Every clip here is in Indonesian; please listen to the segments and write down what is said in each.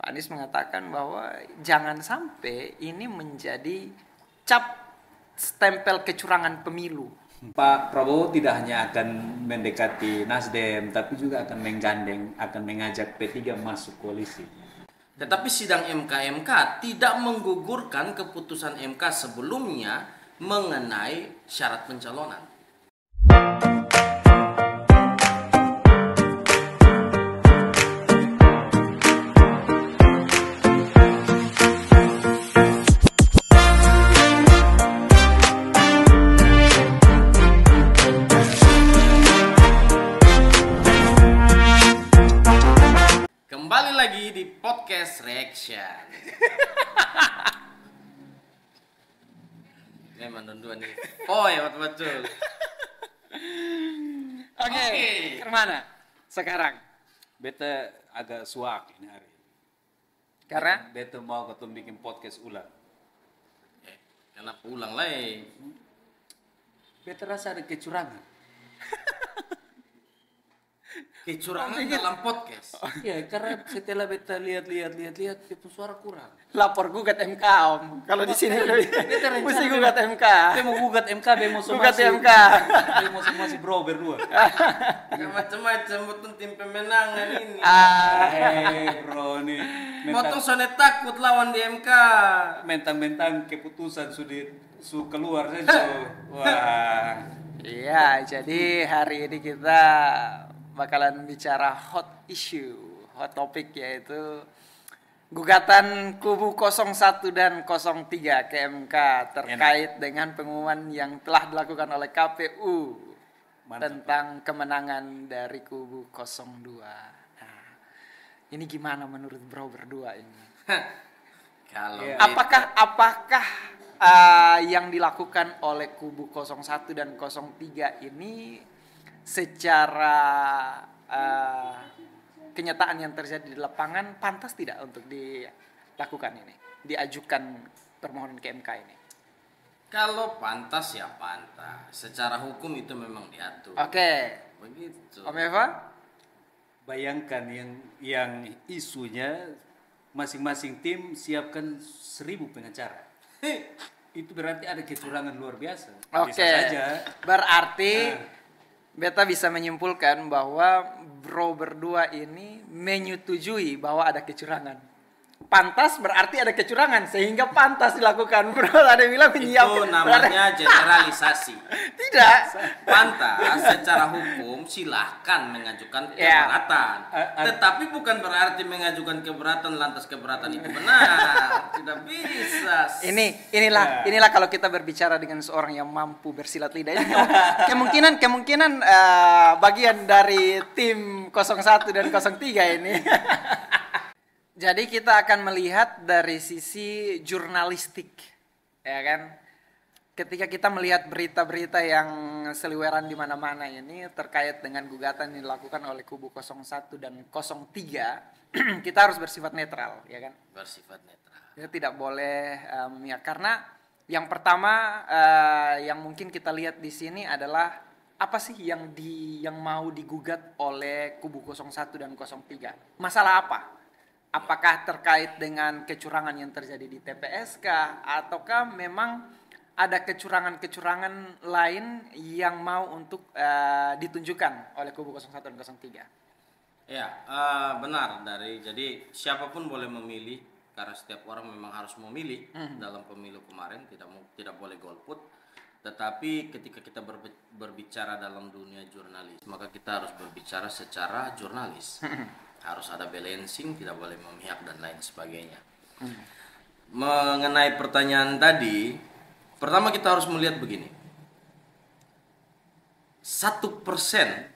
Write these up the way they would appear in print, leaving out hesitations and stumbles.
Anies mengatakan bahwa jangan sampai ini menjadi cap stempel kecurangan pemilu. Pak Prabowo tidak hanya akan mendekati Nasdem, tapi juga akan menggandeng, akan mengajak P3 masuk koalisi. Tetapi sidang MK tidak menggugurkan keputusan MK sebelumnya mengenai syarat pencalonan. Kembali lagi di podcast Reaction. Memang dua nih. Oh ya betul. Oke. Kemana sekarang? Beta agak suak ini hari. Karena Beta mau ketemu bikin podcast ulang. Kenapa ulang lagi? Beta rasa ada kecurangan. Kecurangan dalam podcast. Iya, karena setelah beta lihat itu suara kurang. lapor gugat MK Om. Kalau di sini mesti gugat MK. Beta mau gugat MK, bemo Gugat MK. Bemo somasi bro berdua. Macam-macam betul tim pemenangan ini. Bro nih. Potong sonet takut lawan di MK. Mentang-mentang keputusan sudah keluar saja. Wah. Iya, jadi hari ini kita bakalan bicara hot issue, hot topic, yaitu gugatan kubu 01 dan 03 ke MK terkait dengan pengumuman yang telah dilakukan oleh KPU tentang kemenangan dari kubu 02. Nah, ini gimana menurut bro berdua ini? Kalau Apakah yang dilakukan oleh kubu 01 dan 03 ini secara kenyataan yang terjadi di lapangan pantas tidak untuk dilakukan ini, diajukan permohonan ke MK ini? Kalau pantas ya pantas, secara hukum itu memang diatur. Oke. Begitu. Om Eva? Bayangkan yang isunya masing-masing tim siapkan 1000 pengacara. Itu berarti ada kecurangan luar biasa. Bisa Oke. saja. Berarti beta bisa menyimpulkan bahwa bro berdua ini menyetujui bahwa ada kecurangan. Pantas berarti ada kecurangan sehingga pantas dilakukan. Bro ada yang bilang menyiapkan. Itu namanya generalisasi. Tidak. Pantas secara hukum silahkan mengajukan keberatan. Tetapi bukan berarti mengajukan keberatan lantas keberatan itu benar. Tidak bisa. Inilah kalau kita berbicara dengan seorang yang mampu bersilat lidah. Ini kemungkinan bagian dari tim 01 dan 03 ini. Jadi kita akan melihat dari sisi jurnalistik, ya kan? Ketika kita melihat berita-berita yang seliweran di mana-mana ini terkait dengan gugatan yang dilakukan oleh kubu 01 dan 03, kita harus bersifat netral, ya kan? Bersifat netral. Kita tidak boleh karena yang pertama yang mungkin kita lihat di sini adalah apa sih yang mau digugat oleh kubu 01 dan 03? Masalah apa? Apakah terkait dengan kecurangan yang terjadi di TPS kah? Ataukah memang ada kecurangan-kecurangan lain yang mau untuk ditunjukkan oleh kubu 01 dan 03? Ya, benar. Jadi siapapun boleh memilih, karena setiap orang memang harus memilih dalam pemilu kemarin, tidak boleh golput. Tetapi ketika kita berbicara dalam dunia jurnalis, maka kita harus berbicara secara jurnalis. Harus ada balancing, tidak boleh memihak dan lain sebagainya. Mengenai pertanyaan tadi, pertama kita harus melihat begini. 1%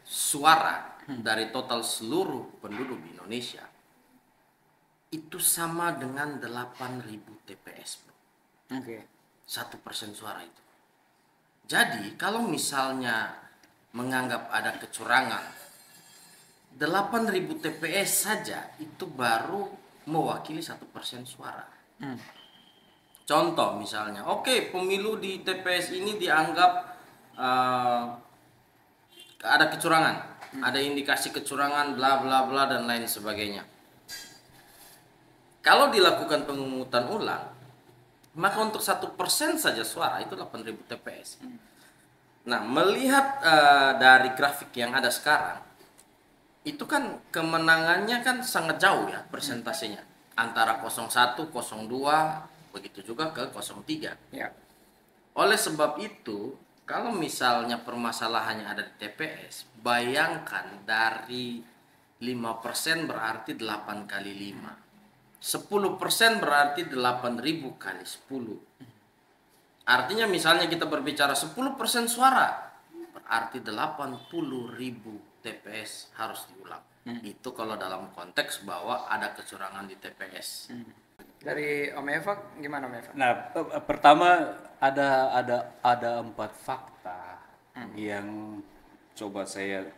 suara dari total seluruh penduduk di Indonesia itu sama dengan 8.000 TPS, bro. Oke. 1% suara itu. Jadi kalau misalnya menganggap ada kecurangan, 8.000 TPS saja itu baru mewakili 1% suara. Contoh misalnya, pemilu di TPS ini dianggap ada kecurangan, ada indikasi kecurangan, bla bla bla dan lain sebagainya. Kalau dilakukan pemungutan ulang, maka untuk 1% saja suara itu 8.000 TPS. Nah, melihat dari grafik yang ada sekarang, itu kan kemenangannya kan sangat jauh ya persentasenya antara 01, 02, begitu juga ke 03. Ya. Oleh sebab itu, kalau misalnya permasalahannya ada di TPS, bayangkan dari 5% berarti 8 kali 5. 10% berarti 8.000 kali 10. Artinya misalnya kita berbicara 10% suara, berarti 80.000 TPS harus diulang. Itu kalau dalam konteks bahwa ada kecurangan di TPS. Dari Om Eva gimana Om Eva? Nah, pertama ada 4 fakta yang coba saya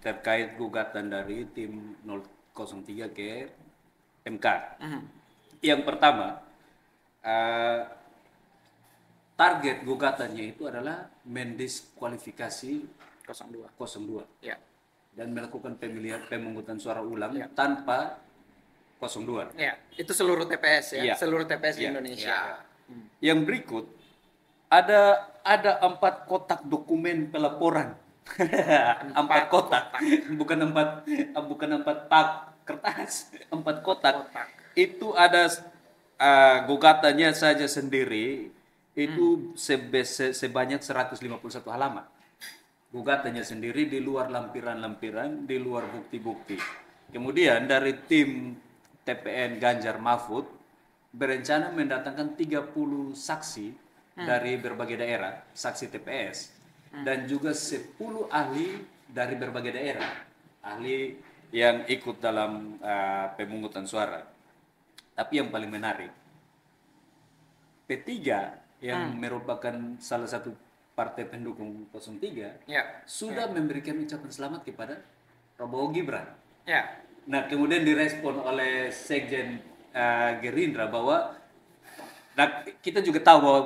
terkait gugatan dari tim 003 ke MK. Yang pertama, target gugatannya itu adalah mendiskualifikasi 02 Ya. dan melakukan pemungutan suara ulang tanpa 02. Ya, itu seluruh TPS ya, Iya. seluruh TPS di Iya. Indonesia. Ya. Yang berikut ada 4 kotak dokumen pelaporan. 4 kotak. Bukan 4 pak kertas, 4 kotak. Itu ada gugatannya saja sendiri itu sebanyak 151 halaman. Gugatannya sendiri di luar lampiran-lampiran, di luar bukti-bukti. Kemudian dari tim TPN Ganjar Mahfud berencana mendatangkan 30 saksi dari berbagai daerah, saksi TPS, dan juga 10 ahli dari berbagai daerah, ahli yang ikut dalam pemungutan suara. Tapi yang paling menarik, P3 yang merupakan salah satu partai pendukung 03 sudah memberikan ucapan selamat kepada Prabowo Gibran. Ya. Nah, kemudian direspon oleh Sekjen Gerindra bahwa kita juga tahu bahwa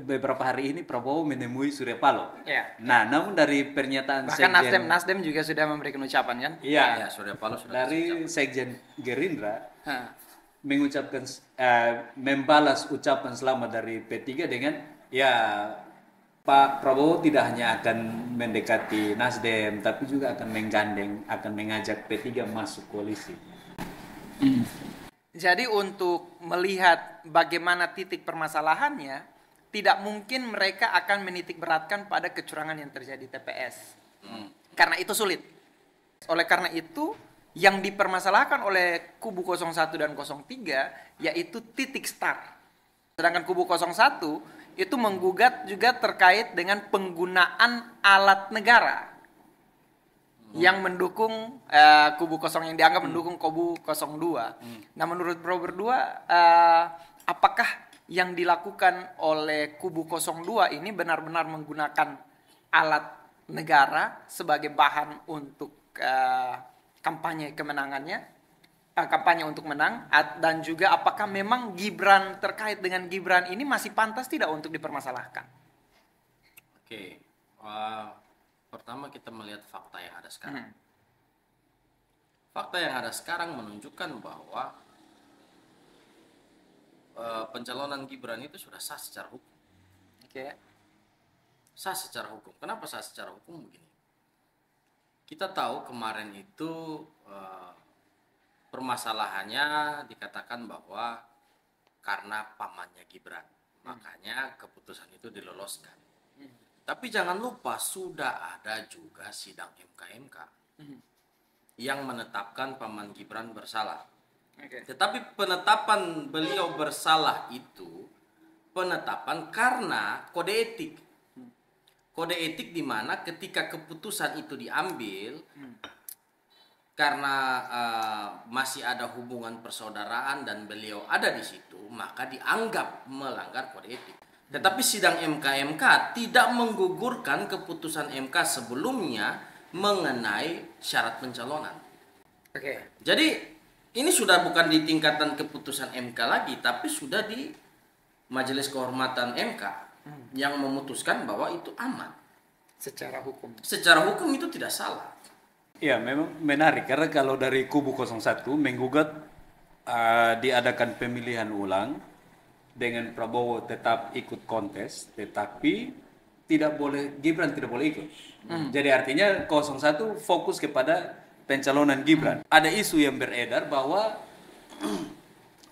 beberapa hari ini Prabowo menemui Surya Paloh. Ya. Nah, namun dari pernyataan bahkan Nasdem juga sudah memberikan ucapan kan? Iya, Surya Paloh sudah dari Sekjen Gerindra Ha. mengucapkan membalas ucapan selamat dari P3 dengan Pak Prabowo tidak hanya akan mendekati Nasdem, tapi juga akan menggandeng, akan mengajak P3 masuk koalisi. Jadi untuk melihat bagaimana titik permasalahannya, tidak mungkin mereka akan menitik beratkan pada kecurangan yang terjadi di TPS. Karena itu sulit. Oleh karena itu, yang dipermasalahkan oleh kubu 01 dan 03 yaitu titik start. Sedangkan kubu 01 itu menggugat juga terkait dengan penggunaan alat negara yang mendukung kubu kosong yang dianggap mendukung kubu 02. Nah, menurut Bro berdua, apakah yang dilakukan oleh kubu 02 ini benar-benar menggunakan alat negara sebagai bahan untuk kampanye kemenangannya? Kampanye untuk menang, dan juga apakah memang Gibran terkait dengan Gibran ini masih pantas tidak untuk dipermasalahkan? Oke, pertama kita melihat fakta yang ada sekarang. Fakta yang ada sekarang menunjukkan bahwa pencalonan Gibran itu sudah sah secara hukum. Oke. Sah secara hukum. Kenapa sah secara hukum begini? Kita tahu kemarin itu permasalahannya dikatakan bahwa karena pamannya Gibran, makanya keputusan itu diloloskan. Tapi jangan lupa sudah ada juga sidang MK yang menetapkan paman Gibran bersalah. Tetapi penetapan beliau bersalah itu penetapan karena kode etik. Kode etik di mana ketika keputusan itu diambil karena masih ada hubungan persaudaraan dan beliau ada di situ, maka dianggap melanggar kode etik. Tetapi sidang MK tidak menggugurkan keputusan MK sebelumnya mengenai syarat pencalonan. Jadi ini sudah bukan di tingkatan keputusan MK lagi, tapi sudah di Majelis Kehormatan MK yang memutuskan bahwa itu aman. Secara hukum. Secara hukum itu tidak salah. Ya, memang menarik karena kalau dari kubu 01 menggugat diadakan pemilihan ulang dengan Prabowo tetap ikut kontes, tetapi Gibran tidak boleh ikut. Jadi artinya 01 fokus kepada pencalonan Gibran. Ada isu yang beredar bahwa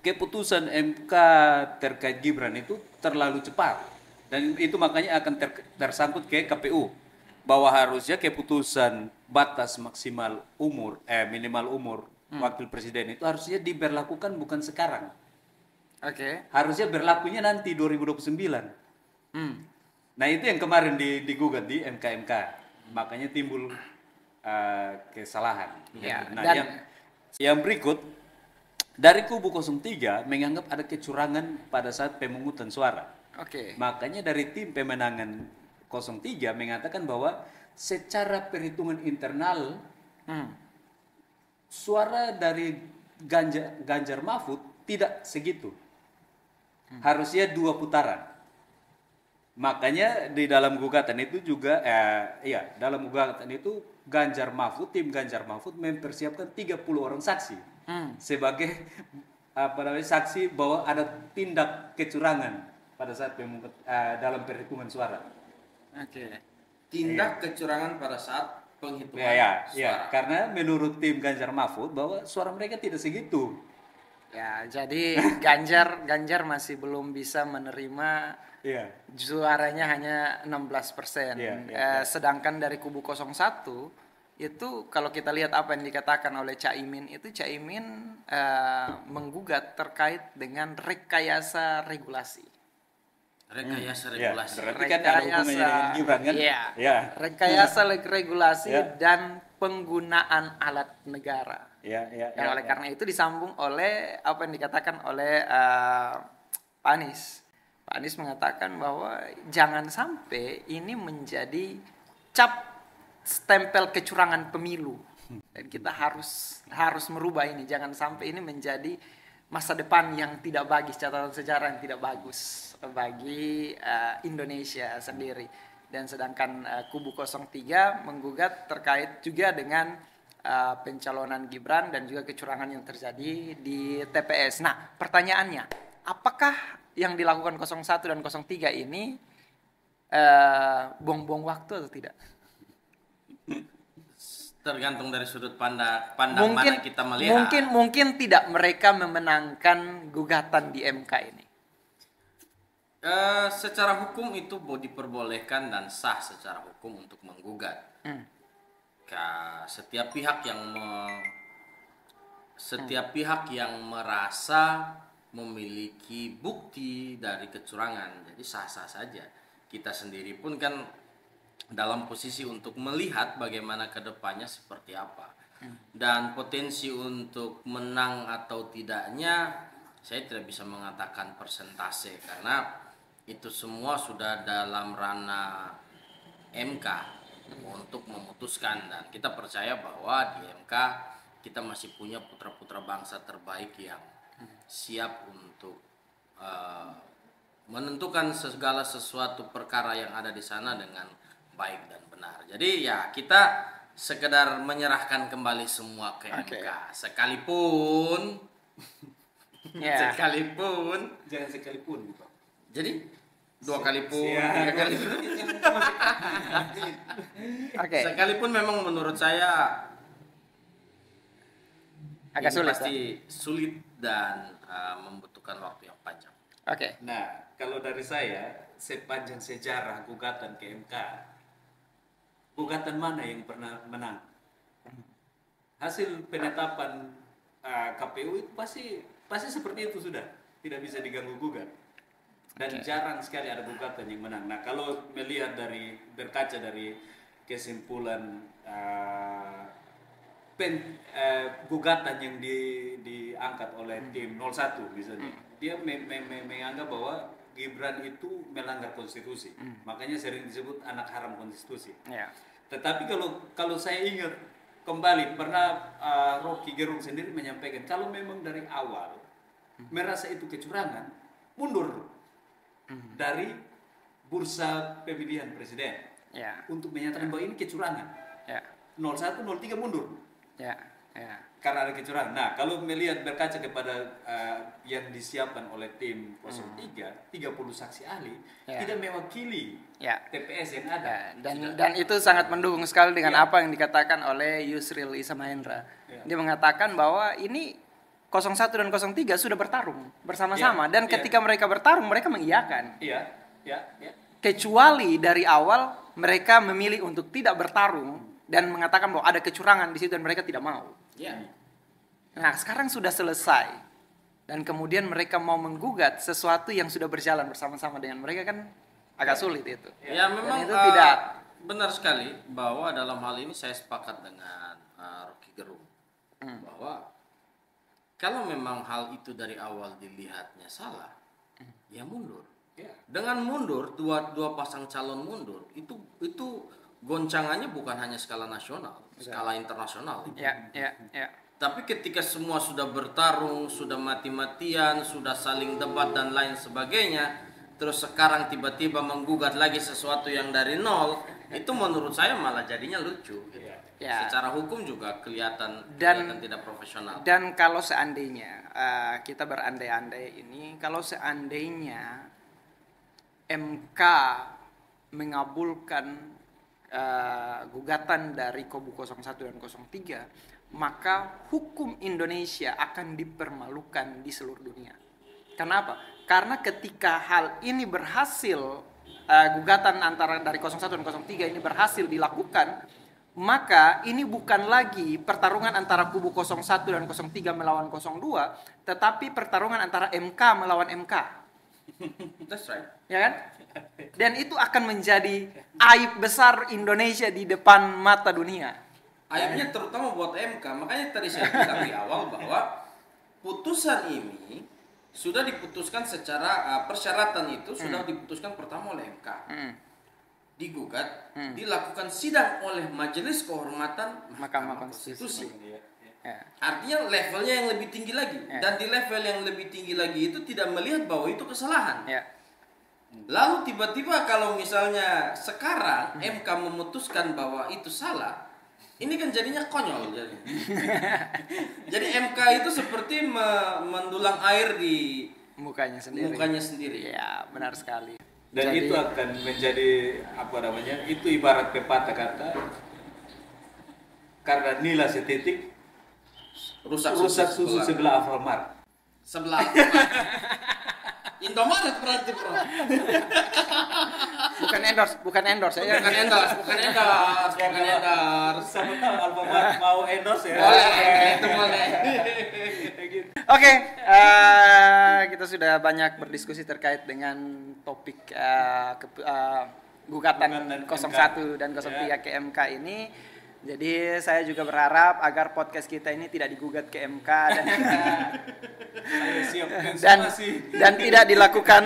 keputusan MK terkait Gibran itu terlalu cepat, dan itu makanya akan tersangkut ke KPU, bahwa harusnya keputusan batas maksimal umur minimal umur wakil presiden itu harusnya diberlakukan bukan sekarang. Harusnya berlakunya nanti 2029. Nah itu yang kemarin digugat di MK, makanya timbul kesalahan. Nah yang berikut, dari kubu 03 menganggap ada kecurangan pada saat pemungutan suara. Makanya dari tim pemenangan 03 mengatakan bahwa secara perhitungan internal suara dari Ganjar Mahfud tidak segitu. Harusnya 2 putaran. Makanya di dalam gugatan itu juga dalam gugatan itu tim Ganjar Mahfud mempersiapkan 30 orang saksi sebagai saksi bahwa ada tindak kecurangan pada saat dalam perhitungan suara. Tindak kecurangan pada saat penghitungan suara. Karena menurut tim Ganjar Mahfud bahwa suara mereka tidak segitu. Jadi Ganjar masih belum bisa menerima suaranya hanya 16%. Sedangkan dari kubu 01 itu kalau kita lihat apa yang dikatakan oleh Caimin menggugat terkait dengan rekayasa regulasi. Berarti kan ada hubungannya dengan Gibran kan? Rekayasa regulasi dan penggunaan alat negara. Oleh karena itu disambung oleh apa yang dikatakan oleh Pak Anies. Pak Anies mengatakan bahwa jangan sampai ini menjadi stempel kecurangan pemilu, dan kita harus merubah ini. Jangan sampai ini menjadi masa depan yang tidak bagus, catatan sejarah yang tidak bagus bagi Indonesia sendiri. Dan sedangkan kubu 03 menggugat terkait juga dengan pencalonan Gibran dan juga kecurangan yang terjadi di TPS. Nah, pertanyaannya, apakah yang dilakukan 01 dan 03 ini buang-buang waktu atau tidak? Tergantung dari sudut pandang mana kita melihat. Mungkin tidak mereka memenangkan gugatan di MK ini. Secara hukum itu diperbolehkan dan sah secara hukum untuk menggugat. Setiap pihak yang merasa memiliki bukti dari kecurangan, jadi sah-sah saja. Kita sendiri pun kan dalam posisi untuk melihat bagaimana kedepannya seperti apa, dan potensi untuk menang atau tidaknya saya tidak bisa mengatakan persentase karena itu semua sudah dalam ranah MK untuk memutuskan, dan kita percaya bahwa di MK kita masih punya putra-putra bangsa terbaik yang siap untuk menentukan segala sesuatu perkara yang ada di sana dengan baik dan benar. Jadi ya kita sekedar menyerahkan kembali semua ke MK. Sekalipun jangan sekalipun. Jadi 2 kali pun, 3 kali pun. Sekalipun memang menurut saya agak sulit. Pasti sulit dan membutuhkan waktu yang panjang. Nah, kalau dari saya, sepanjang sejarah gugatan ke MK, gugatan mana yang pernah menang? Hasil penetapan KPU itu pasti seperti itu sudah, tidak bisa diganggu gugat. Dan jarang sekali ada gugatan yang menang. Nah, kalau berkaca dari kesimpulan gugatan yang diangkat oleh tim 01 misalnya, dia menganggap bahwa Gibran itu melanggar konstitusi. Makanya sering disebut anak haram konstitusi. Tetapi kalau saya ingat kembali, pernah Rocky Gerung sendiri menyampaikan kalau memang dari awal merasa itu kecurangan, mundur dari bursa pemilihan presiden untuk menyatakan bahwa ini kecurangan. 01, 03 mundur. Ya. Karena ada kecurangan. Nah, kalau melihat berkaca kepada yang disiapkan oleh tim 03, 30 saksi ahli tidak mewakili TPS yang ada. Dan itu sangat mendukung sekali dengan apa yang dikatakan oleh Yusril Issa Mahendra. Dia mengatakan bahwa ini 01 dan 03 sudah bertarung bersama-sama dan ketika mereka bertarung mereka mengiyakan. Kecuali dari awal mereka memilih untuk tidak bertarung dan mengatakan bahwa ada kecurangan di situ dan mereka tidak mau. Nah, sekarang sudah selesai dan kemudian mereka mau menggugat sesuatu yang sudah berjalan bersama-sama dengan mereka kan agak sulit itu. Ya memang itu tidak benar sekali bahwa dalam hal ini saya sepakat dengan Rocky Gerung bahwa kalau memang hal itu dari awal dilihatnya salah, ya mundur. Dengan mundur dua pasang calon mundur itu goncangannya bukan hanya skala nasional, skala internasional. Tapi ketika semua sudah bertarung, sudah mati-matian, sudah saling debat dan lain sebagainya, terus sekarang tiba-tiba menggugat lagi sesuatu yang dari nol, itu menurut saya malah jadinya lucu. Gitu. Secara hukum juga kelihatan tidak profesional. Dan kalau seandainya kita berandai-andai ini, kalau seandainya MK mengabulkan gugatan dari Kubu 01 dan 03, maka hukum Indonesia akan dipermalukan di seluruh dunia. Kenapa? Karena ketika hal ini berhasil, gugatan antara dari 01 dan 03 ini berhasil dilakukan, maka ini bukan lagi pertarungan antara Kubu 01 dan 03 melawan 02, tetapi pertarungan antara MK melawan MK. That's right. Ya kan? Dan itu akan menjadi aib besar Indonesia di depan mata dunia. Aibnya terutama buat MK. Makanya tadi saya bilang di awal bahwa putusan ini sudah diputuskan secara persyaratan itu sudah diputuskan pertama oleh MK. Digugat, dilakukan sidang oleh Majelis Kehormatan Mahkamah Konstitusi. Artinya levelnya yang lebih tinggi lagi. Dan di level yang lebih tinggi lagi itu tidak melihat bahwa itu kesalahan. Lalu tiba-tiba kalau misalnya sekarang MK memutuskan bahwa itu salah, ini kan jadinya konyol. Jadi MK itu seperti mendulang air di mukanya sendiri. Ya, benar sekali. Dan itu akan menjadi itu ibarat pepatah kata, karena nilai setitik rusak susu sebelah Alfamart. Sebelah Indomaret berarti, Bro. Bukan endorse. Bukan endorse. Sama tahu Alfamart mau endorse ya. Itu boleh. Oke, kita sudah banyak berdiskusi terkait dengan topik gugatan 01 dan 03 ke MK ini. Jadi saya juga berharap agar podcast kita ini tidak digugat ke MK dan tidak dilakukan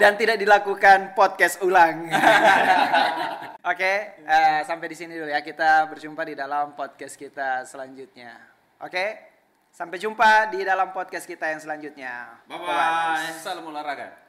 dan tidak dilakukan podcast ulang. Oke, sampai di sini dulu ya. Kita berjumpa di dalam podcast kita selanjutnya. Oke, sampai jumpa di dalam podcast kita yang selanjutnya. Bye bye. Salam olahraga.